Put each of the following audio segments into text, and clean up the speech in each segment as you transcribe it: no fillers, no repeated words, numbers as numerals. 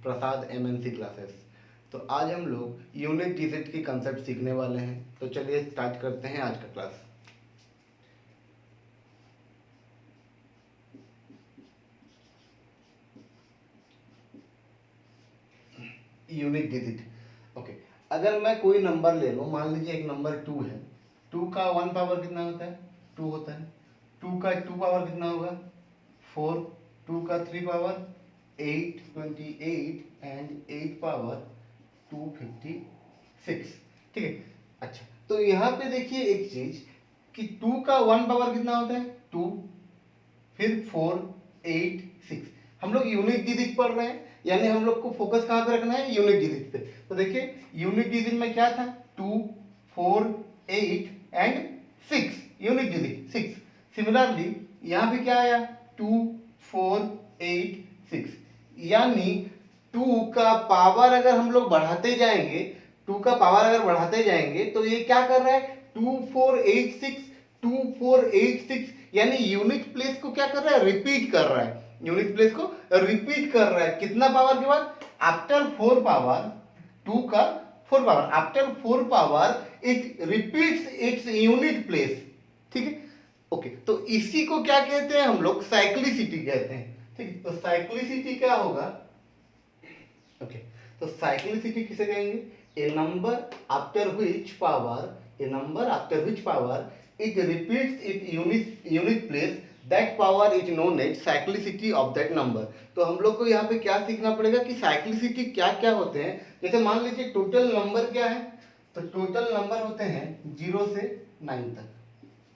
प्रसाद MNC classes. तो आज हम लोग यूनिट डिजिट की कंसेप्ट सीखने वाले हैं। तो चलिए स्टार्ट करते हैं आज का क्लास। Unit digit, okay. अगर मैं कोई नंबर ले लूँ, मान लीजिए एक नंबर 2 है। 2 का 1 पावर कितना होता है? 2 होता है। 2 का 2 पावर कितना होगा? 4। 2 का 3 पावर 8, 28 एंड 8 पावर 256। ठीक है। अच्छा, तो यहाँ पे देखिए एक चीज कि 2 का 1 पावर कितना होता है? 2, फिर 4, 8, 6। हम लोग यूनिट डिजिट पढ़ रहे हैं, यानी हम लोग को फोकस कहाँ पे रखना है? यूनिट डिजिट पे। तो देखिए यूनिट डिजिट में क्या था? 2, 4, 8 एंड 6। Unit digit 6। सिमिलरली यहाँ पे क्या आया? 2, 4, 8, 6। यानी 2 का पावर अगर हम लोग बढ़ाते जाएंगे, 2 का पावर अगर बढ़ाते जाएंगे तो ये क्या कर रहा है? 2, 4, 8, 6, 2, 4, 8, 6, यानी यूनिट प्लेस को क्या कर रहा है? रिपीट कर रहा है। यूनिट प्लेस को रिपीट कर रहा है कितना पावर के बाद? आफ्टर 4 पावर, 2 का 4 power, after 4 power it repeats its unit place. ठीक है, ओके। तो इसी को क्या कहते हैं हम लोग? साइक्लिसिटी कहते हैं। ठीक है, तो साइक्लिसिटी क्या होगा? ओके, तो साइक्लिसिटी किसे कहेंगे? A number after which power, a number after which power it repeats its unit place, that power is known as cyclicity of that number। तो हम लोग को यहाँ पे क्या सीखना पड़ेगा कि साइक्लिसिटी क्या क्या होते हैं। जैसे मान लीजिए टोटल नंबर क्या है, तो टोटल नंबर होते हैं 0 से 9 तक।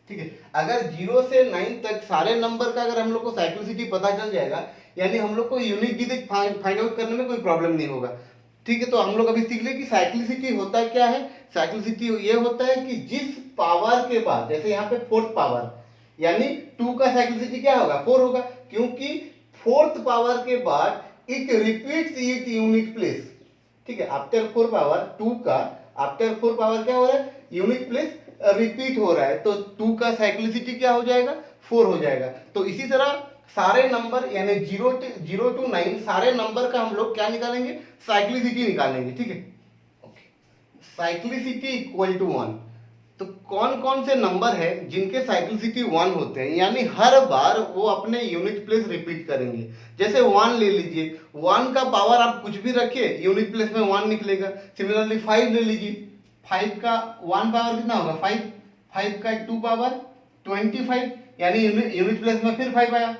ठीक है, अगर 0 से 9 तक सारे नंबर का अगर हम लोग को साइक्लिसिटी पता चल जाएगा, यानी हम लोग को यूनिट डिजिट फाइंड आउट करने में कोई प्रॉब्लम नहीं होगा। ठीक है, तो हम लोग अभी सीख ले कि साइक्लिसिटी होता क्या है। साइक्लिसिटी ये होता है कि जिस पावर के बाद, जैसे यहाँ पे 4th पावर, यानी 2 का साइक्लिसिटी क्या होगा? 4 होगा, क्योंकि 4th पावर के बाद it repeats it unit place. ठीक है, आफ्टर 4 पावर 2 का आफ्टर 4 पावर क्या हो रहा है? यूनिट प्लेस रिपीट हो रहा है, तो 2 का साइक्लिसिटी क्या हो जाएगा? 4 हो जाएगा। तो इसी तरह सारे नंबर यानी 0 to 9 सारे नंबर का हम लोग क्या निकालेंगे? साइक्लिसिटी निकालेंगे। ठीक है, ओके। Cyclicity equal to 1। तो कौन कौन से नंबर है जिनके साइक्लिसिटी 1 होते हैं, यानी हर बार वो अपने यूनिट प्लेस रिपीट करेंगे। जैसे 1 ले लीजिए, 1 का पावर आप कुछ भी रखिए, यूनिट प्लेस में 1 निकलेगा। सिमिलरली 5 ले लीजिए, 5 का 1 पावर कितना होगा? 5। 5 का 2 पावर 25, यानी यूनिट प्लेस में फिर 5 आया।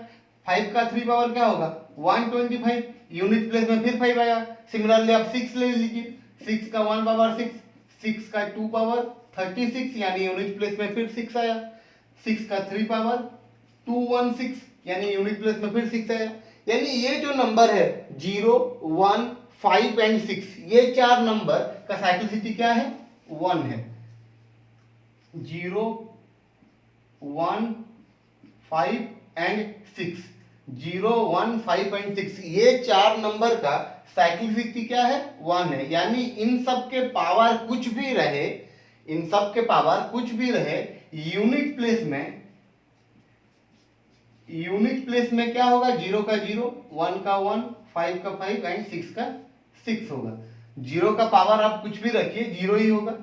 5 का 3 पावर क्या होगा? 125, यूनिट प्लेस में फिर 5 आया। सिमिलरली आप 6 ले लीजिए, 6 का 1 पावर 6, 6 का 2 पावर 36, यानी यूनिट प्लेस में फिर 6 आया। 6 का 3 पावर 216, यानी यूनिट प्लेस में फिर 6 आया। यानी ये जो नंबर है 0, 1, 5 एंड 6, ये 4 नंबर का साइक्लिसिटी क्या है? 1 है। 0, 1, 5 एंड 6, 0, 1, 5 एंड 6, ये 4 नंबर का साइक्लिसिटी क्या है? 1 है। यानी इन सब के पावर कुछ भी रहे, इन सब के पावर कुछ भी रहे, यूनिट प्लेस में क्या होगा? 0 का 0, 1 का 1, 5 का 5 एंड 6 का 6 होगा। 0 का पावर आप कुछ भी रखिए 0 ही होगा।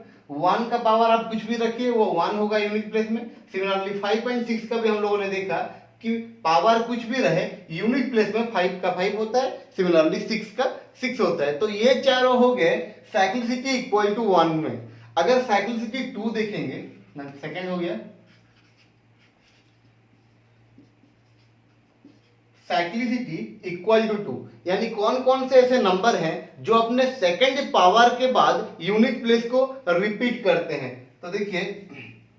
1 का पावर आप कुछ भी रखिए वो 1 होगा यूनिट प्लेस में। सिमिलरली 5 एंड 6 का भी हम लोगों ने देखा कि पावर कुछ भी रहे, यूनिट प्लेस में 5 का 5 होता है, सिमिलरली 6 का 6 होता है। तो ये चारों हो गए साइक्लिसिटी इक्वल टू 1 में। अगर साइक्लिसिटी 2 देखेंगे, सेकंड हो गया साइक्लिसिटी इक्वल टू 2, यानी कौन कौन से ऐसे नंबर हैं जो अपने सेकंड पावर के बाद यूनिट प्लेस को रिपीट करते हैं। तो देखिए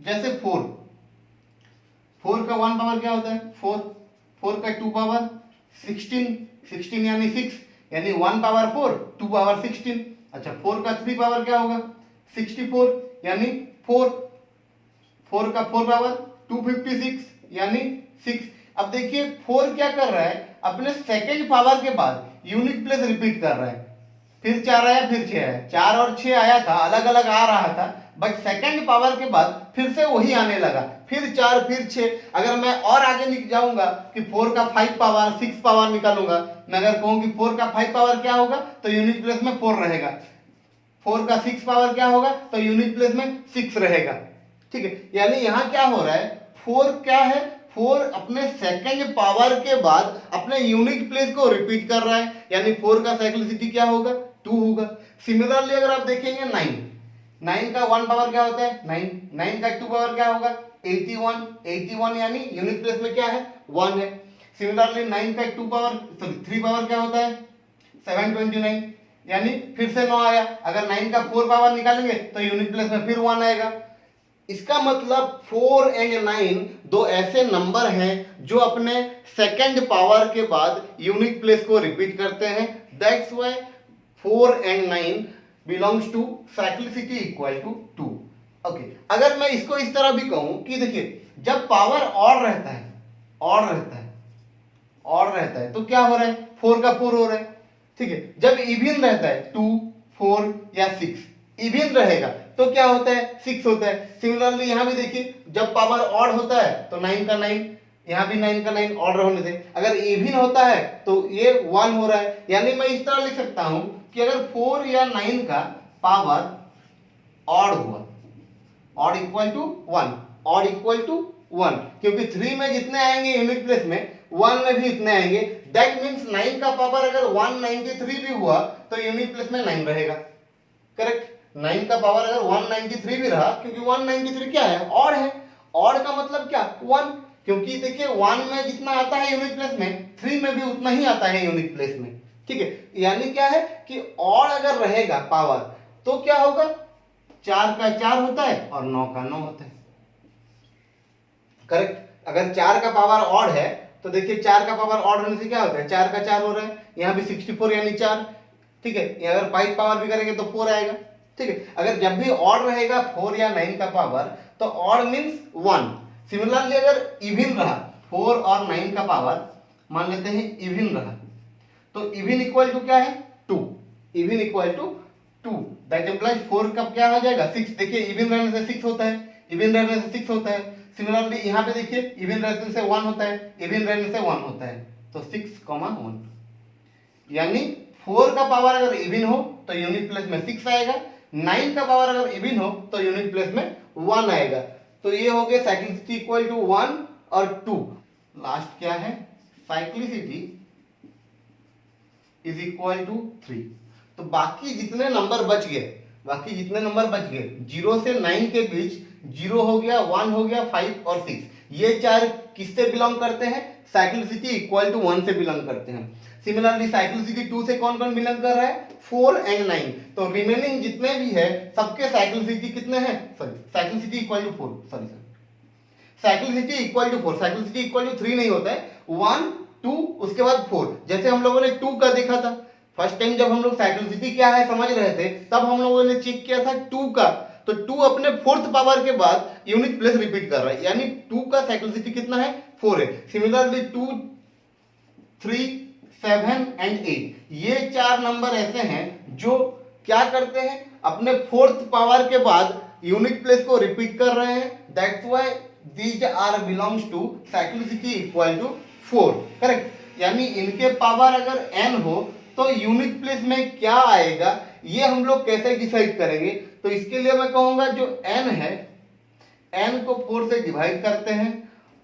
जैसे 4 का 1 पावर क्या होता है? 4। 4 का 2 पावर 16 यानी 6, यानी 1 पावर 4, 2 पावर 16। अच्छा, 4 का 3 पावर क्या होगा? 64, यानी 4। 4 का 4 पावर 256, यानी 6। अब देखिए 4 क्या कर रहा है? अपने सेकंड पावर के बाद यूनिट प्लेस रिपीट कर रहा है। फिर 4 आया, फिर 6 आया, 4 और 6 आया था, अलग अलग आ रहा था, बट सेकंड पावर के बाद फिर से वही आने लगा, फिर 4 फिर 6। अगर मैं और आगे निकल जाऊंगा कि 4 का 5 पावर 6 पावर निकालूंगा, मैं अगर कहूं कि 4 का 5 पावर क्या होगा तो यूनिट प्लेस में 4 रहेगा, 4 का 6 पावर क्या होगा तो यूनिट प्लेस में 6 रहेगा। ठीक है, यानी यहां क्या हो रहा है, 4 क्या है, 4 अपने सेकंड पावर के बाद अपने यूनिट प्लेस को रिपीट कर रहा है, यानी 4 का साइक्लिसिटी क्या होगा 2 होगा। सिमिलरली अगर आप देखेंगे 9 का 1 पावर क्या होता है 9 का 2 पावर क्या होगा 81 यानी यूनिट प्लेस में क्या है 1 है। सिमिलरली 9 का 2 पावर सॉरी 3 पावर क्या होता है 729 यानी फिर से 9 आया। अगर 9 का 4 पावर निकालेंगे तो यूनिट प्लेस में फिर 1 आएगा। इसका मतलब 4 एंड 9 दो ऐसे नंबर हैं जो अपने सेकंड पावर के बाद यूनिट प्लेस को रिपीट करते हैं। That's why 4 and 9 belongs to cyclicity equal to 2। Okay, अगर मैं इसको इस तरह भी कहूं कि देखिए जब पावर ऑड रहता है तो क्या हो रहा है 4 का 4 हो रहा है। ठीक है, जब इवन रहता है 2 4 या 6 इवन रहेगा तो क्या होता है 6 होता है। सिमिलरली यहां भी देखिए जब पावर ऑड होता है तो 9 का 9, यहां भी 9 का 9 ऑड होने से, अगर इवन होता है तो ये 1 हो रहा है। यानी मैं इस तरह लिख सकता हूं कि अगर 4 या 9 का पावर ऑड हुआ, ऑड इक्वल टू 1, क्योंकि 3 में जितने आएंगे यूनिट प्लेस में 1 में भी इतने आएंगे। दैट मींस 9 का पावर अगर 193 भी हुआ तो यूनिट प्लेस में 9 रहेगा। करेक्ट, 9 का पावर अगर 193 भी रहा, क्योंकि 193 क्या है ऑड है, ऑड का मतलब क्या 1, क्योंकि देखिए 1 में जितना आता है यूनिट प्लेस में 3 में भी उतना ही आता है यूनिट प्लेस में। ठीक है, यानी क्या है कि ऑड अगर रहेगा पावर तो क्या होगा 4 का 4 होता है और 9 का 9 होता है। करेक्ट, अगर 4 का पावर ऑड है तो देखिए 4 का पावर ऑड होने से क्या होता है 4 का 4 हो रहा है, यहां भी 64 यानी 4। ठीक है, अगर 5 पावर भी करेंगे तो 4 आएगा। ठीक है, अगर जब भी ऑड रहेगा 4 या 9 का पावर तो ऑड मींस 1। सिमिलरली अगर इवन रहा 4 और 9 का पावर मान लेते हैं इवन रहा तो इवन इक्वल टू क्या है 2, even equal to 2, that implies 4 कब क्या हो जाएगा 6। देखिए इवन रहने से 6 होता है, इवन रहने से 6 होता है। सिमिलरली यहां पे देखिए इवन रहने से 1 होता है, इवन रहने से 1 होता है, तो 6,1 यानी 4 का पावर अगर इवन हो तो यूनिट प्लेस में 6 आएगा, 9 का पावर अगर इवन हो तो यूनिट प्लेस में 1 आएगा। तो ये हो गया साइक्लिसिटी इक्वल टू 1 और 2। लास्ट क्या है साइक्लिसिटी इज इक्वल टू 3। तो बाकी जितने नंबर बच गए 0 से 9 के बीच 0 हो गया 1 हो गया 5 और 6, ये चार किससे बिलोंग करते हैं साइक्लिसिटी इक्वल टू 1 से बिलोंग करते हैं। सिमिलरली साइक्लिसिटी 2 से कौन कौन बिलोंग कर रहा है 4 एंड 9। तो रिमेनिंग जितने भी है सबके साइक्लिसिटी कितने हैं cyclicity equal to 4 cyclicity equal to 4, cyclicity equal to 3 नहीं होता है 1 2 उसके बाद 4। जैसे हम लोगों ने 2 का देखा था फर्स्ट टाइम जब हम लोग साइक्लिसिटी क्या है समझ रहे थे तब हम लोगों ने चेक किया था 2 का, तो 2 अपने 4th पावर के बाद यूनिट प्लेस रिपीट कर रहा है, यानी 2 का साइक्लिसिटी कितना है 4 है। सिमिलरली 2 3 7 एंड 8 ये चार नंबर ऐसे हैं जो क्या करते हैं अपने 4th पावर के बाद यूनिट प्लेस को रिपीट कर रहे हैं। That's why these are belongs to cyclicity equal to 4। Correct, यानी इनके पावर अगर n हो तो यूनिट प्लेस में क्या आएगा ये हम लोग कैसे डिसाइड करेंगे। तो इसके लिए मैं कहूंगा जो n है n को 4 से डिवाइड करते हैं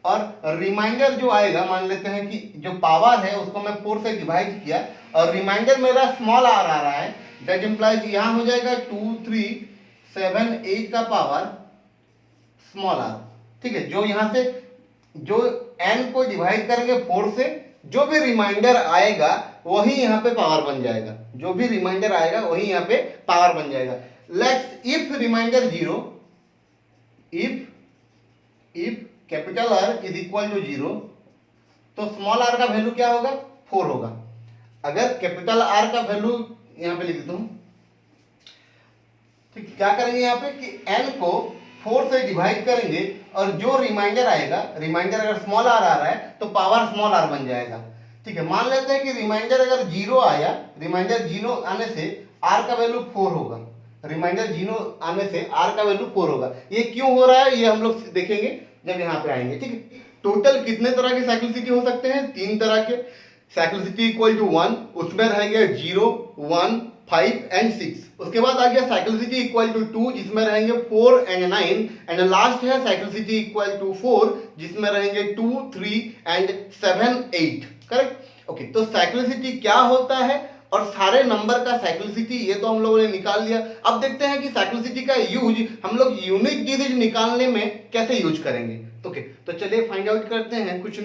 और रिमाइंडर जो आएगा मान लेते हैं कि जो पावर है उसको मैं 4 से डिवाइड किया और रिमाइंडर मेरा स्मॉल r आ रहा है। दैट इंप्लाइज यहां हो जाएगा 2 3 7 8 का पावर स्मॉल r। ठीक है, जो यहां से जो n को डिवाइड करेंगे 4 से जो भी रिमाइंडर आएगा वही यहाँ पे पावर बन जाएगा, जो भी रिमाइंडर आएगा वही यहाँ पे पावर बन जाएगा। Let's if remainder 0, if capital R is equal to 0 तो स्मॉल r का वैल्यू क्या होगा 4 होगा। अगर कैपिटल R का वैल्यू यहाँ पे लिख देता हूं, ठीक, क्या करेंगे यहाँ पे कि n को 4 से डिवाइड करेंगे और जो रिमाइंडर आएगा, रिमाइंडर अगर स्मॉल r आ रहा है तो पावर स्मॉल r बन जाएगा। ठीक है, मान लेते हैं कि रिमाइंडर अगर 0 आया, रिमाइंडर 0 आने से r का वैल्यू 4 होगा, रिमाइंडर 0 आने से r का वैल्यू 4 होगा। ये क्यों हो रहा है ये हम लोग देखेंगे जब यहाँ पे आएंगे, ठीक है। टोटल कितने तरह के साइक्लिसिटी हो सकते हैं? 3 तरह के। साइक्लिसिटी इक्वल टू 1, उसमें रहेंगे 0, 1, 5 एंड 6। उसके बाद आ गया साइक्लिसिटी इक्वल टू 2 जिसमें रहेंगे 4 एंड 9 एंड लास्ट है साइक्लिसिटी इक्वल टू 4 जिसमें रहेंगे 2, 3 एंड 7, 8। करेक्ट। ओके, तो साइक्लिसिटी क्या होता है और सारे नंबर का साइक्लिसिटी ये तो हम लोगों ने निकाल लिया। अब देखते हैं कि साइक्लिसिटी का यूज हम लोग यूनिक डिजिट निकालने में कैसे यूज करेंगे। ओके, तो चलिए फाइंड आउट करते हैं कुछ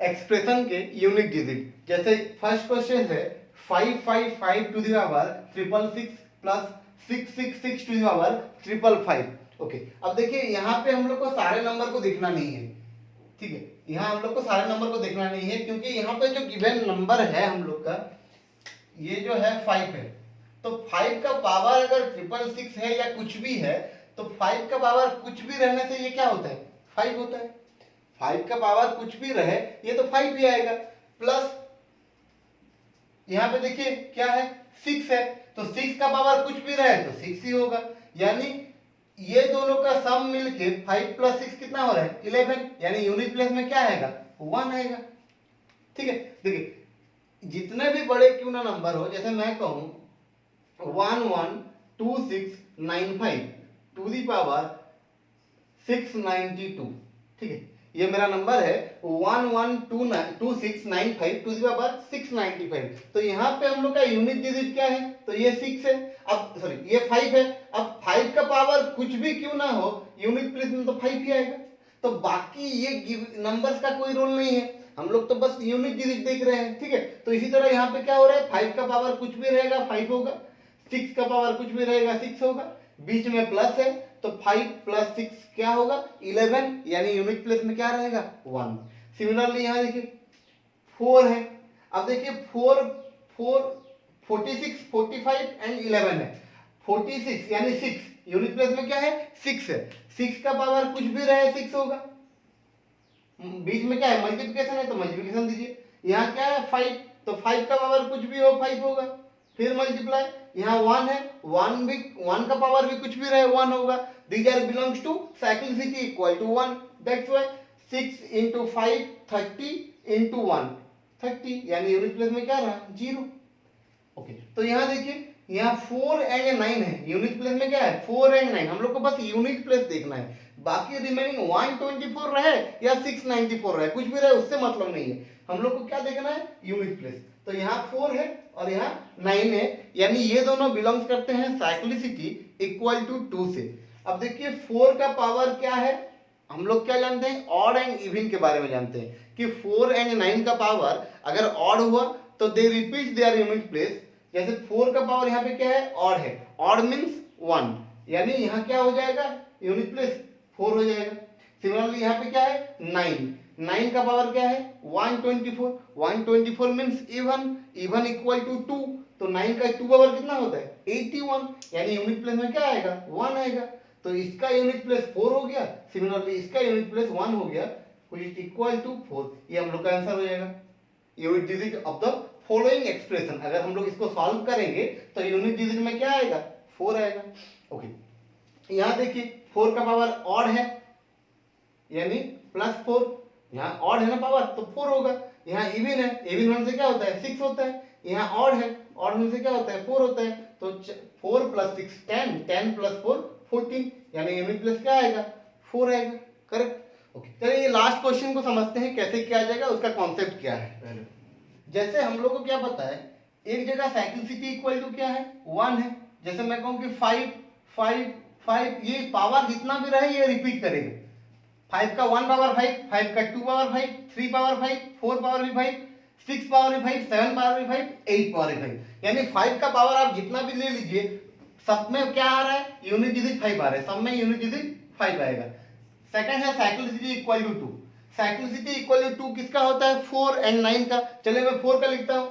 एक्सप्रेशन के यूनिक डिजिट। जैसे फर्स्ट क्वेश्चन है 555 to the power 666 plus 666 to the power 555। Okay, अब देखिए यहाँ पे हम लोग को सारे नंबर को देखना नहीं है, ठीक है। यहाँ हम लोग को सारे नंबर को देखना नहीं है क्योंकि यहाँ पे जो गिवन नंबर है हम लोग का ये जो है 5 है। तो 5 का पावर अगर 666 है या कुछ भी है तो 5 का पावर कुछ भी रहने से ये क्या होता है? 5 होता है। 5 का पावर कुछ भी रहे ये तो 5 ही आएगा। प्लस यहाँ पे देखिए क्या है 6 है तो 6 का पावर कुछ भी रहे तो 6 ही होगा। यानी ये दोनों का सम मिलके 5 प्लस 6 कितना हो रहा है? 11। यानी यूनिट प्लेस में क्या आएगा? 1 आएगा, ठीक है। देखिए जितने भी बड़े क्यों ना नंबर हो, जैसे मैं कहूं 112695 टू दी पावर 692, ठीक है। ये मेरा नंबर है 112695 टू दी पावर 695। तो यहाँ पे हम लोग का यूनिट डिजिट क्या है? तो ये 6 है। अब सॉरी ये 5 है। अब 5 का पावर कुछ भी क्यों ना हो यूनिट प्लेस में तो 5 ही आएगा। तो बाकी ये नंबर्स का कोई रोल नहीं है, हम लोग तो बस यूनिट डिजिट देख रहे हैं, ठीक है। तो इसी तरह यहाँ पे क्या हो रहा है 5 का पावर कुछ भी रहेगा 5 होगा, 6 का पावर कुछ भी रहेगा 6 होगा, बीच में प्लस है तो 5 प्लस 6 क्या होगा? 11। यानी यूनिट प्लेस में क्या रहेगा? 1। सिमिलरली यहाँ देखिए 4 है। अब देखिए 4, 46, 45 एंड 11 है। 46 यानी 6 यूनिट प्लेस में क्या है? 6 है। 6 का पावर कुछ भी रहे 6 होगा, बीच में क्या है? मल्टीप्लिकेशन है तो मल्टीप्लिकेशन दीजिए। यहाँ क्या है? 5, तो 5 का पावर कुछ भी हो 5 होगा, फिर मल्टीप्लाई। यहाँ 1 है, 1 का पावर भी कुछ भी रहे 1 होगा। These are belongs to cyclicity equal to 1। That's why 6 into 5 30 into 1 30। यानी यूनिट प्लेस में क्या रहा? 0। ओके, तो यहाँ देखिए यहाँ 4 एंड 9 है, यूनिट प्लेस में क्या है? 4 एंड 9। हम लोग को बस यूनिट प्लेस देखना है, बाकी रिमेनिंग 124 रहे या 694 रहे कुछ भी रहे उससे मतलब नहीं है। हम लोग को क्या देखना है? Unit place. तो यहाँ 4 है और यहाँ 9 है, यानी ये दोनों बिलोंग्स करते हैं साइक्लिसिटी इक्वल टू 2 से। अब देखिए 4 का पावर क्या है? हम लोग क्या जानते हैं? ऑड एंड इवन के बारे में जानते हैं कि 4 एंड 9 का पावर अगर ऑड हुआ तो दे रिपीट देयर यूनिट प्लेस। जैसे 4 का पावर यहाँ पे क्या है? ऑड है। ऑड मीन्स 1, यानी यहाँ क्या हो जाएगा? यूनिट प्लेस 4 हो जाएगा। सिमिलरली यहाँ पे क्या है? 9 का पावर क्या है? 124। 124 means even, even equal to 2। तो 9 का 2 पावर कितना होता है? 81। यानी यूनिट प्लेस में क्या आएगा? 1 आएगा। तो इसका यूनिट प्लेस 4 हो गया, सिमिलरली इसका यूनिट प्लेस 1 हो गया, व्हिच इज इक्वल टू 4। ये हम लोग का आंसर हो जाएगा। Unit digit of the following expression, अगर हम लोग इसको सॉल्व करेंगे तो यूनिट डिजिट में क्या आएगा? 4 आएगा। ओके, यहाँ देखिए 4 का पावर ऑड है यानी +4। यहाँ ऑड है ना पावर तो 4 होगा। यहाँ इवन है, इवन होने से क्या होता है? 6 होता है। यहाँ ऑड है, ऑड होने से क्या होता है? 4 होता है। तो 4 + 6 10, 10 + 4 14। यानी यूनिट प्लेस क्या आएगा? 4 आएगा। करेक्ट। ओके, चलिए ये लास्ट क्वेश्चन को समझते हैं कैसे किया जाएगा, उसका कॉन्सेप्ट क्या है। पहले जैसे हम लोग को क्या पता है, एक जगह साइक्लिसिटी इक्वल टू क्या है? 1 है। जैसे मैं कहूँ कि 5 5 5, ये पावर जितना भी रहे ये रिपीट करेगा। 5 का 1 पावर 5, 5 का 2 पावर 5, 3 पावर 5, 4 पावर भी 5, 6 पावर भी 5, 7 पावर भी 5, 8 पावर भी 5। यानी 5 का पावर आप जितना भी ले लीजिए, सब में क्या आ रहा है? यूनिट डिजिट 5 आ रहा है, सब में यूनिट डिजिट 5 आएगा। सेकंड है cyclicity equal to 2। Cyclicity equal to 2 किसका होता है? 4 एंड 9 का। चलिए मैं 4 का लिखता हूं,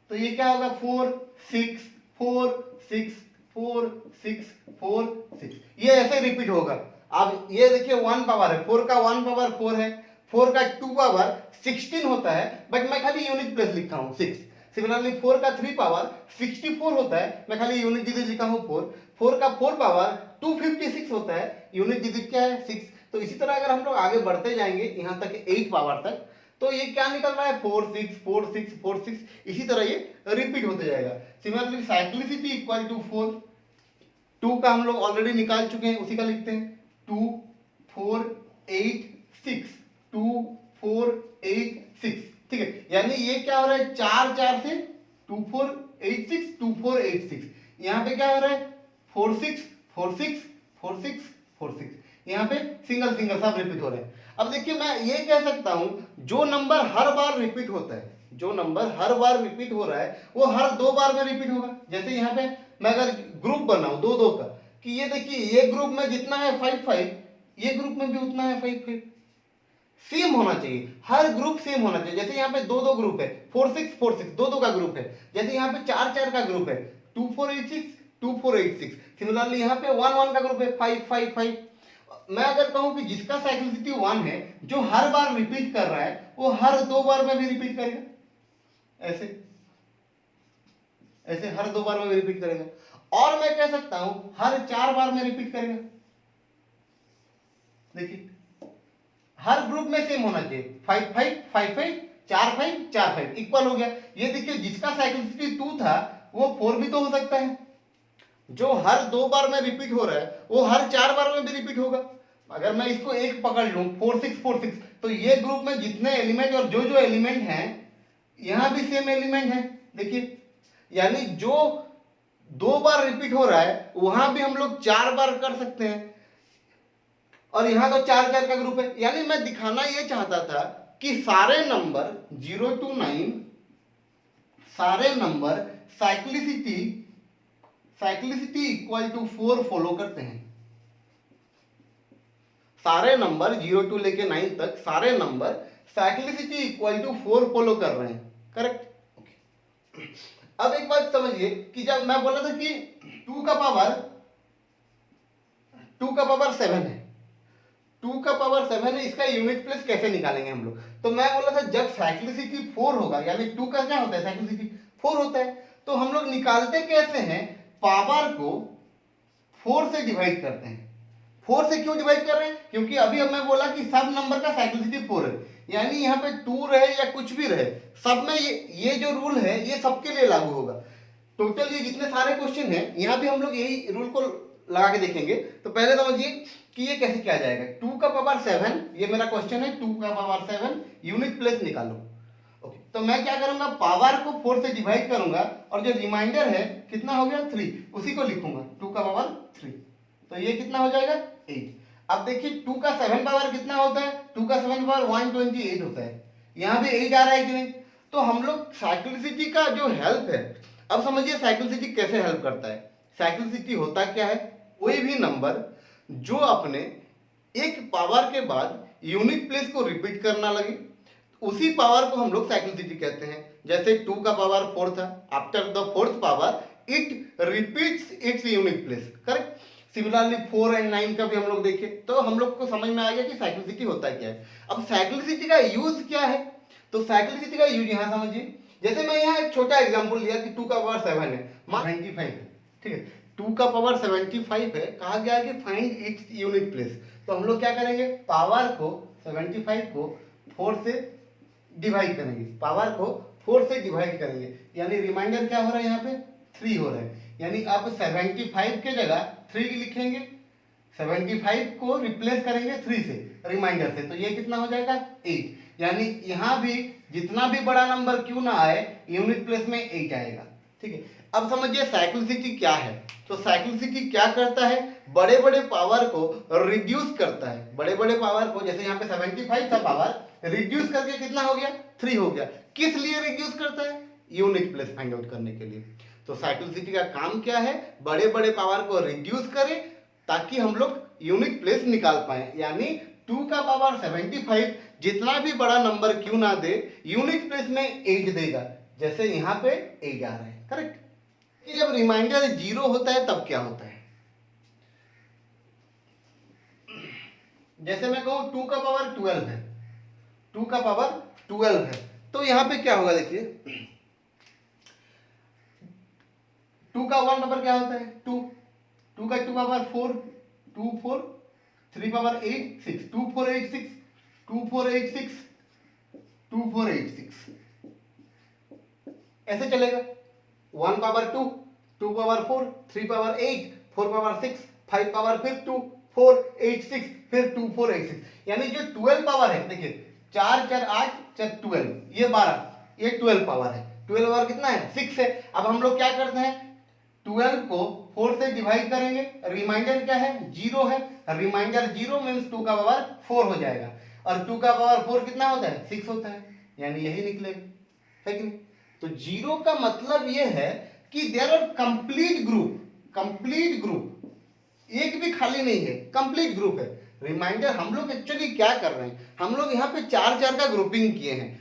तो ये क्या होगा? 4 6 4 6 4 6 4 6। ये ऐसे रिपीट होगा। अब ये देखिए 1 पावर है, 4 का 1 पावर 4 है, 4 का 2 पावर 16 होता है, बट मैं खाली यूनिट प्लेस लिखा हूं 6। सिमिलरली 4 का 3 पावर 64 होता है, मैं खाली यूनिट डिजिट लिखा हूं 4। 4 का 4 पावर 256 होता है, यूनिट डिजिट क्या है 6। तो इसी तरह अगर हम लोग आगे बढ़ते जाएंगे यहाँ तक 8 पावर तक, तो ये क्या निकल रहा है 4 6 4 6 4 6, इसी तरह ये रिपीट होते जाएगा। सिमिलरली साइक्लिसिटी इक्वल टू 4, 2 का हम लोग ऑलरेडी निकाल चुके हैं, उसी का लिखते हैं 2 4 8 6 2 4 8 6, ठीक है। यानी ये क्या हो रहा है 4 4 से 2 4 8 6 2 4 8 6, यहाँ पे क्या हो रहा है 4 6 4 6 4 6 4 6, यहाँ पे सिंगल सिंगल सब रिपीट हो रहे हैं। अब देखिए मैं ये कह सकता हूं जो नंबर हर बार रिपीट होता है, जो नंबर हर बार रिपीट हो रहा है वो हर 2 बार में रिपीट होगा। जैसे यहाँ पे मैं अगर ग्रुप बनाऊं 2 2 का, कि ये देखिए ये ग्रुप में जितना है 5 5, ये ग्रुप में भी उतना है 5 5, सेम होना चाहिए, हर ग्रुप सेम होना चाहिए। जैसे यहाँ पे 2 2 ग्रुप है 4 6 4 6, 2 2 का ग्रुप है। जैसे यहाँ पे 4 4 का ग्रुप है 2 4 8 6 2 4 8 6, सिमिलरली यहाँ पे 1 1 का ग्रुप है 5 5 5। मैं अगर कहूं कि जिसका साइक्लिसिटी 1 है, जो हर बार रिपीट कर रहा है वो हर 2 बार में भी रिपीट करेगा, ऐसे ऐसे हर 2 बार में भी रिपीट करेगा। और मैं कह सकता हूं हर 4 बार में रिपीट करेगा। देखिए हर ग्रुप में सेम होना चाहिए, 5 5 5 5 4 5 4 5 इक्वल हो गया। ये देखिए जिसका साइक्लिसिटी 2 था वो 4 भी तो हो सकता है, जो हर 2 बार में रिपीट हो रहा है वो हर 4 बार में भी रिपीट होगा। अगर मैं इसको एक पकड़ लूं 4 6 4 6, तो ये ग्रुप में जितने एलिमेंट और जो जो एलिमेंट हैं यहां भी सेम एलिमेंट है। देखिए यानी जो 2 बार रिपीट हो रहा है वहां भी हम लोग 4 बार कर सकते हैं, और यहां तो 4 4 का ग्रुप है। यानी मैं दिखाना ये चाहता था कि सारे नंबर 0 to 9 सारे number cyclicity equal to 4 follow करते हैं। सारे नंबर 0 टू लेके 9 तक सारे number cyclicity equal to 4 follow कर रहे हैं, करेक्ट। ओके, अब एक बात समझिए कि जब मैं बोला था कि 2 का पावर 7 है, 2 का पावर 7 है, इसका यूनिट प्लेस कैसे निकालेंगे हम लोग। तो मैं बोला था जब साइक्लिसिटी 4 होगा, यानी 2 का क्या होता है साइक्लिसिटी 4 होता है, तो हम लोग निकालते कैसे हैं, पावर को 4 से डिवाइड करते हैं। 4 से क्यों डिवाइड कर रहे हैं, क्योंकि अभी अब मैं बोला कि सब नंबर का साइक्लिसिटी 4 है, यानी यहाँ पे 2 रहे या कुछ भी रहे, सब में ये जो रूल है ये सबके लिए लागू होगा। टोटल ये जितने सारे क्वेश्चन है यहाँ भी हम लोग यही रूल को लगा के देखेंगे। तो पहले समझिए कि ये कैसे किया जाएगा। 2 का पावर 7, ये मेरा क्वेश्चन है, 2 का पावर 7 यूनिट प्लेस निकालो। ओके, तो मैं क्या करूंगा, पावर को 4 से डिवाइड करूंगा और जो रिमाइंडर है कितना हो गया 3, उसी को लिखूंगा 2 का पावर 3, तो ये कितना हो जाएगा 8। अब देखिए 2 का 7 पावर कितना होता है, 2 का 7 पावर 128 होता है, यहाँ भी 8 आ रहा है कि नहीं। तो हम लोग साइक्लिसिटी का जो हेल्प है, अब समझिए साइक्लिसिटी कैसे हेल्प करता है। साइक्लिसिटी होता क्या है, कोई भी नंबर जो अपने एक पावर के बाद यूनिट प्लेस को रिपीट करना लगे, उसी पावर को हम लोग साइक्लिसिटी कहते हैं। जैसे 2 का पावर 4 था, after the 4th power it repeats its unit place, correct. Similarly 4 और 9 का भी हम लोग देखें तो हम लोग को समझ में आ गया कि साइक्लिसिटी होता क्या है। अब साइक्लिसिटी का यूज क्या है, तो साइक्लिसिटी का यूज यहाँ समझिए। जैसे मैं यहाँ एक छोटा एग्जांपल लिया कि 2 का पावर 7 है, 75 है, ठीक है, 2 का पावर 75 है, कहा गया है कि फाइंड इट्स यूनिट प्लेस। तो हम लोग क्या करेंगे, पावर को 75 को 4 से डिवाइड करेंगे, पावर को 4 से डिवाइड करेंगे, यानी रिमाइंडर क्या हो रहा है यहाँ पे 3 हो रहा है। यानी अब 75 के जगह 3 लिखेंगे, 75 को रिप्लेस करेंगे 3 से रिमाइंडर से, तो ये कितना हो जाएगा 8। यानी यहाँ भी जितना भी बड़ा नंबर क्यों ना आए यूनिट प्लेस में 8 आएगा, ठीक है। अब समझिए साइक्लिसिटी क्या है। तो साइक्लिसिटी क्या करता है, बड़े बड़े पावर को रिड्यूस करता है। बड़े बड़े पावर को, जैसे यहाँ पे 75 था पावर, रिड्यूस करके कितना हो गया 3 हो गया। किस लिए रिड्यूस करता है, यूनिट प्लेस फाइंड आउट करने के लिए। तो साइक्लिसिटी का काम क्या है, बड़े बड़े पावर को रिड्यूस करे ताकि हम लोग यूनिट प्लेस निकाल पाए। यानी 2 का पावर 75 जितना भी बड़ा नंबर क्यों ना दे यूनिट प्लेस में 8 देगा, जैसे यहाँ पे 8 आ रहा है, करेक्ट। कि जब रिमाइंडर 0 होता है तब क्या होता है, जैसे मैं कहूं 2 का पावर 12 है, 2 का पावर 12 है, तो यहां पे क्या होगा, देखिए 2 का 1 नंबर क्या होता है 2, का 2 पावर 4 2 4 3 पावर 8 6 2 4 8 6 2 4 8 6 2 4 8 6 ऐसे चलेगा। 1 power 2 2 power 4 3 power 8 4 power 6 5 power फिर 2 4 8 6 फिर 2 4 8 6 यानी जो 12 पावर है देखिए 4 4 8 4 12 ये 12 ये 12 पावर है। 12 पावर कितना है 6 है। अब हम लोग क्या करते हैं 12 को 4 से डिवाइड करेंगे, रिमाइंडर क्या है 0 है, रिमाइंडर 0 मीन्स 2 का पावर 4 हो जाएगा और 2 का पावर 4 कितना होता है 6 होता है यानी यही निकलेगा है कि नहीं। तो 0 का मतलब ये है कि देयर आर कंप्लीट ग्रुप एक भी खाली नहीं है, कंप्लीट ग्रुप है। रिमाइंडर हम लोग एक्चुअली क्या कर रहे हैं हम लोग यहाँ पे 4 4 का ग्रुपिंग किए हैं।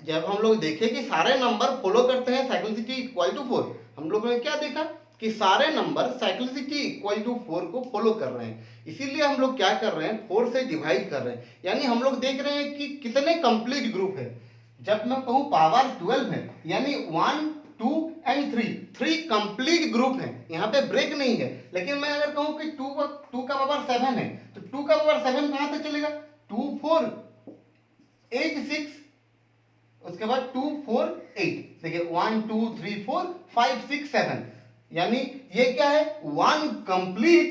जब हम लोग देखे कि सारे नंबर फॉलो करते हैं साइक्लिसिटी इक्वल टू 4 हम लोगों ने क्या देखा कि सारे नंबर साइक्लिसिटी इक्वल टू 4 को फॉलो कर रहे हैं, इसीलिए हम लोग क्या कर रहे हैं 4 से डिवाइड कर रहे हैं यानी हम लोग देख रहे हैं कि कितने कंप्लीट ग्रुप है। जब मैं कहूँ पावर 12 है यानी 1 2 एंड 3 कंप्लीट ग्रुप है, यहाँ पे ब्रेक नहीं है। लेकिन मैं अगर कहूँ कि 2 का पावर 7 है तो 2 का पावर 7 कहाँ तक चलेगा 2 4 8 6 उसके बाद 2 4 8 देखिए 1 2 3 4 5 6 7 यानी ये क्या है 1 कंप्लीट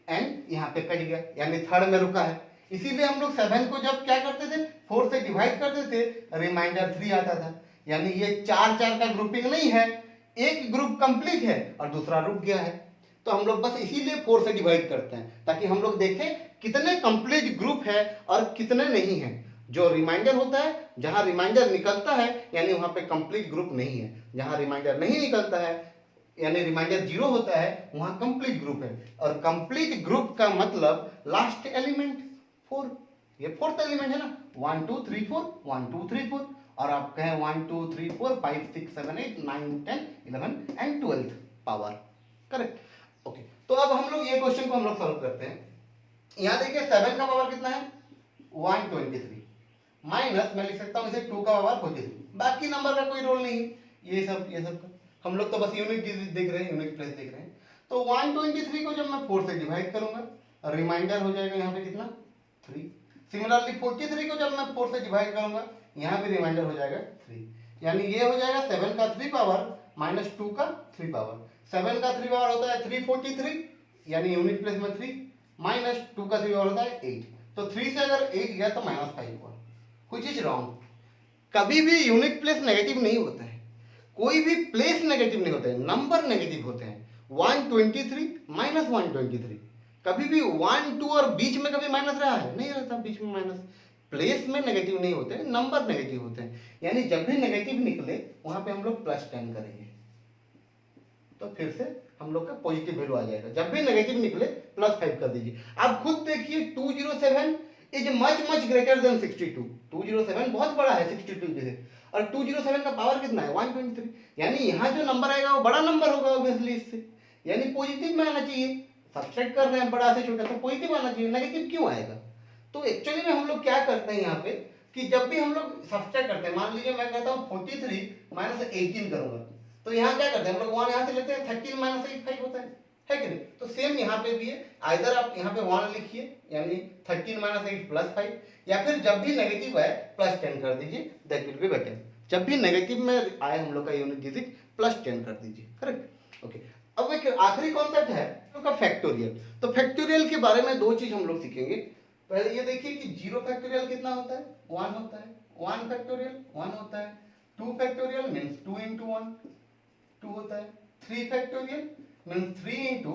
एंड यहाँ पे कट गया यानी थर्ड में रुका है। इसीलिए हम लोग 7 को जब क्या करते थे 4 से डिवाइड करते थे रिमाइंडर 3 आता था यानी ये 4 4 का ग्रुपिंग नहीं है, एक ग्रुप कंप्लीट है और दूसरा रुक गया है। तो हम लोग बस इसीलिए 4 से डिवाइड करते हैं ताकि हम लोग देखें कितने कंप्लीट ग्रुप है और कितने नहीं है। जो रिमाइंडर होता है जहां रिमाइंडर निकलता है यानी वहां पे कंप्लीट ग्रुप नहीं है, जहां रिमाइंडर नहीं निकलता है यानी रिमाइंडर 0 होता है वहां कंप्लीट ग्रुप है। और कंप्लीट ग्रुप का मतलब लास्ट एलिमेंट 4, ये फोर्थ एलिमेंट है ना 1 2 3 4 1 2 3 4 और आप कहें 1 2 3 4 5 6 7 8 9 10 11 and 12th power correct. Okay तो अब हम लोग ये क्वेश्चन को हम लोग सॉल्व करते हैं। यहाँ देखिए 7 का पावर कितना है 123 माइनस मैं लिख सकता हूँ इसे 2 का पावर 43, बाकी नंबर का कोई रोल नहीं ये सब हम लोग तो बस यूनिट देख रहे हैं, यूनिट प्लेस देख रहे हैं। तो 123 को जब मैं 4 से डिवाइड करूंगा रिमाइंडर हो जाएगा यहाँ पे कितना 3। सिमिलरली 43 को जब मैं 4 से डिवाइड करूंगा यहाँ पे रिमाइंडर हो जाएगा 3 यानी ये हो जाएगा 7 का 3 पावर माइनस 2 का 3 पावर। 7 का 3 पावर होता है 343 यानी यूनिट प्लेस में 3 माइनस 2 का 3 पावर होता है 8। तो 3 से अगर 8 गया तो -5 हुआ, कुछ इज रॉन्ग। कभी भी यूनिट प्लेस नेगेटिव नहीं होता है, कोई भी प्लेस नेगेटिव नहीं होता है, नंबर नेगेटिव होते हैं। 123 माइनस 123 कभी भी 1 2 और बीच में कभी माइनस रहा है नहीं रहता, बीच में माइनस। प्लेस में नेगेटिव नहीं होते हैं, नंबर नेगेटिव होते हैं यानी जब भी नेगेटिव निकले वहां पे हम लोग +10 करेंगे तो फिर से हम लोग का पॉजिटिव वैल्यू आ जाएगा। जब भी नेगेटिव निकले +5 कर दीजिए। आप खुद देखिए 207 इज मच ग्रेटर देन 62। 207 बहुत बड़ा है 62 से और 207 का पावर कितना है 123 यानी यहाँ जो नंबर आएगा वो बड़ा नंबर होगा ऑब्वियसली इससे, यानी पॉजिटिव में आना चाहिए। सब्सट्रैक्ट कर रहे हैं बड़ा से छोटा तो पॉजिटिव आना चाहिए, नेगेटिव क्यों आएगा। तो एक्चुअली में हम लोग क्या करते हैं यहाँ पे कि जब भी हम लोग सब्सट्रैक्ट करते हैं, मान लीजिए मैं कहता हूँ 43 माइनस 18 करूंगा तो यहाँ क्या करते हैं हम लोग 1 यहाँ से लेते हैं 13 माइनस 8 5 होता है कि नहीं। तो सेम यहाँ पे भी है, आइदर आप यहाँ पे 1 लिखिए यानी 13 माइनस 8 +5 या फिर जब भी नेगेटिव आए +10 कर दीजिए, दैट विल बी बेटर। जब भी नेगेटिव में आए हम लोग का यूनिट डिजिट +10 कर दीजिए करेक्ट। ओके अब एक आखिरी कॉन्सेप्ट है का फैक्टोरियल। तो फैक्टोरियल के बारे में 2 चीज हम लोग सीखेंगे। पहले ये देखिए कि 0 फैक्टोरियल कितना होता है 1 होता है, 1 फैक्टोरियल 1 होता है, 2 फैक्टोरियल मींस 2 into 1 2 होता है, 3 factorial means 3 into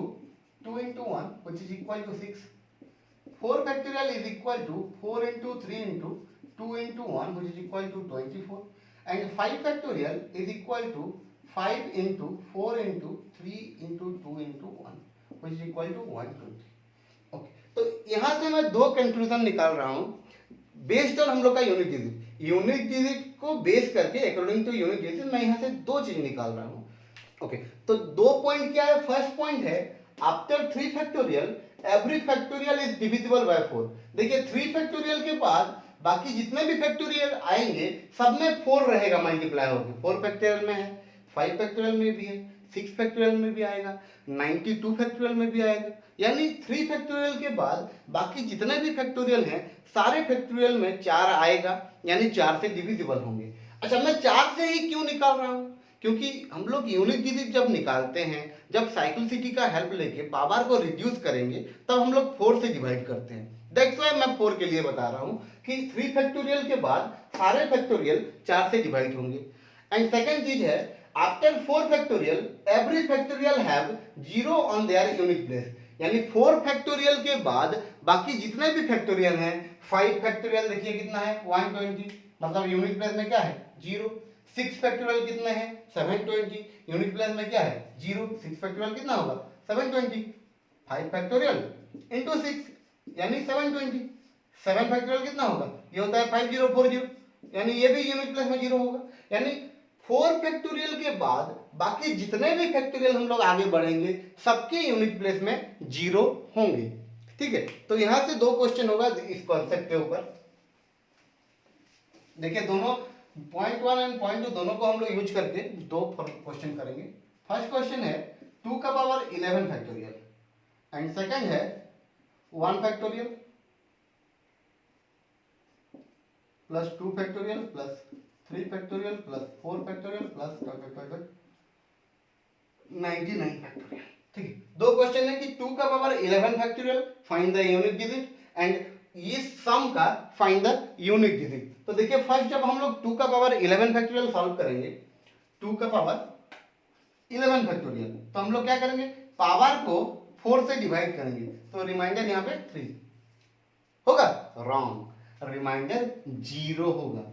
2 into 1 which is equal to 6, 4 factorial is equal to 4 into 3 into 2 into 1 which is equal to 24 and 5 factorial is equal to 5 into 4 into 3 into 2 into 1 which is equal to 120। Okay तो यहाँ से मैं 2 conclusion निकाल रहा हूँ based on हम लोग का यूनिट डिजिट। यूनिट डिजिट को बेस करके अकॉर्डिंग टू यूनिट डिजिट मैं यहाँ से 2 चीज निकाल रहा हूँ। ओके तो 2 पॉइंट क्या है, फर्स्ट पॉइंट है after 3 factorial every factorial is divisible by 4। देखिए 3 फैक्टोरियल के बाद बाकी जितने भी फैक्टोरियल आएंगे सब में 4 रहेगा मल्टीप्लाई होकर। 4 फैक्टोरियल में है, 5 फैक्टोरियल में भी है, 6 फैक्टोरियल में भी आएगा, 92 फैक्टोरियल में भी आएगा। यानी 3 फैक्टोरियल के बाद बाकी जितने भी फैक्टोरियल हैं सारे फैक्टोरियल में 4 आएगा, यानी 4 से डिविजिबल होंगे। अच्छा, मैं 4 से ही क्यों निकाल रहा हूँ? क्योंकि हम लोग यूनिट डिजिट जब निकालते हैं, जब साइक्लिसिटी का हेल्प लेके पावर को रिड्यूस करेंगे, तब हम लोग 4 से डिवाइड करते हैं। दैट्स व्हाई मैं 4 के लिए बता रहा हूँ कि 3 फैक्टोरियल के बाद सारे फैक्टोरियल 4 से डिवाइड होंगे। एंड सेकंड चीज है, after 4 factorial every factorial have 0 on their unit place. यानी 4 फैक्टोरियल के बाद बाकी जितने भी फैक्टोरियल हैं, 5 फैक्टोरियल देखिए कितना है 120, मतलब यूनिट प्लेस में क्या है 0। 6 फैक्टोरियल कितने हैं 720, यूनिट प्लेस में क्या है 0। 6 फैक्टोरियल कितना होगा 720, 5 फैक्टोरियल इंटू 6 यानी 720। 7 फैक्टोरियल कितना होगा, ये होता है 5040, यानी ये भी यूनिट प्लेस में 0 होगा। यानी 4 फैक्टोरियल के बाद बाकी जितने भी फैक्टोरियल हम लोग आगे बढ़ेंगे सबके यूनिट प्लेस में 0 होंगे। ठीक है, तो यहां से 2 क्वेश्चन होगा इस कॉन्सेप्ट के ऊपर। देखिए दोनों पॉइंट 1 एंड पॉइंट 2 दोनों को हम लोग यूज करके 2 क्वेश्चन करेंगे। फर्स्ट क्वेश्चन है 2 का पावर 11 फैक्टोरियल एंड सेकंड है 1 factorial plus 2 factorial plus 3 factorial plus 4 factorial plus 99 factorial. ठीक है, 2 क्वेश्चन है कि 2 का power 11 factorial find the unit digit and इस सम का फाइंड द यूनिट डिजिट। तो देखिए फर्स्ट जब हम लोग 2 का पावर 11 फैक्टोरियल सॉल्व करेंगे, 2 का पावर 11 फैक्टोरियल, तो हम लोग क्या करेंगे, पावर को 4 से डिवाइड करेंगे, तो रिमाइंडर यहाँ पे 3 होगा, रॉन्ग, रिमाइंडर 0 होगा।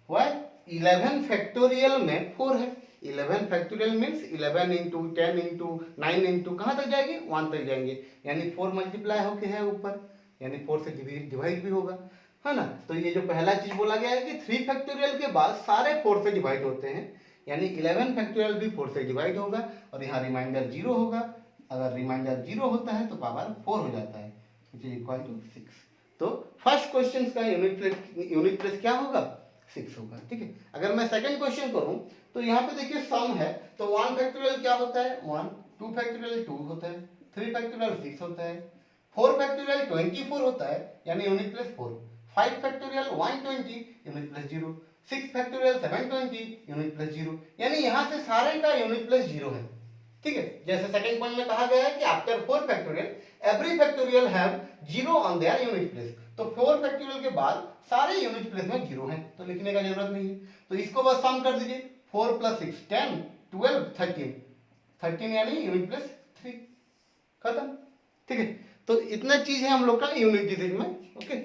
व्हाई 11 फैक्टोरियल में 4 है, 11 factorial means 11 into 10 into 9 into कहाँ तक जाएंगे 1 तक जाएंगे, यानी 4 मल्टीप्लाई होके है ऊपर, यानी 4 से डिवाइड भी होगा, है ना। तो ये जो पहला चीज बोला गया है कि 3 फैक्टोरियल के बाद सारे 4 से डिवाइड होते हैं, यानी 11 फैक्टोरियल भी 4 से डिवाइड होगा और यहाँ रिमाइंडर 0 होगा। अगर रिमाइंडर 0 होता है तो पावर 4 हो जाता है, विच इज इक्वल टू 6। तो फर्स्ट क्वेश्चन का यूनिट प्लेस क्या होगा 6 होगा। ठीक है, अगर मैं सेकंड क्वेश्चन करूं तो यहाँ पे देखिए सम है, तो 1 फैक्टोरियल क्या होता है 1, 2 फैक्टोरियल 2 होता है, 3 फैक्टोरियल 6 होता है, 4 फैक्टोरियल 24 होता है, यानी unit place 4, 5 factorial 120 unit place 0, 6 factorial 720 unit place 0, यानी यहाँ से सारे का यूनिट प्लेस 0 है। ठीक है, जैसे सेकंड पॉइंट में कहा गया है कि after 4 factorial every factorial have 0 on their unit place, तो 4 फैक्टोरियल के बाद सारे यूनिट प्लेस में 0 हैं, तो लिखने का जरूरत नहीं है, तो इसको बस सम कर दीजिए, 4 प्लस 6 10 12 13 यानी यूनिट प्लेस 3, खत्म। ठीक है, तो इतना चीज है हम लोग का यूनिट डिजिट में। ओके।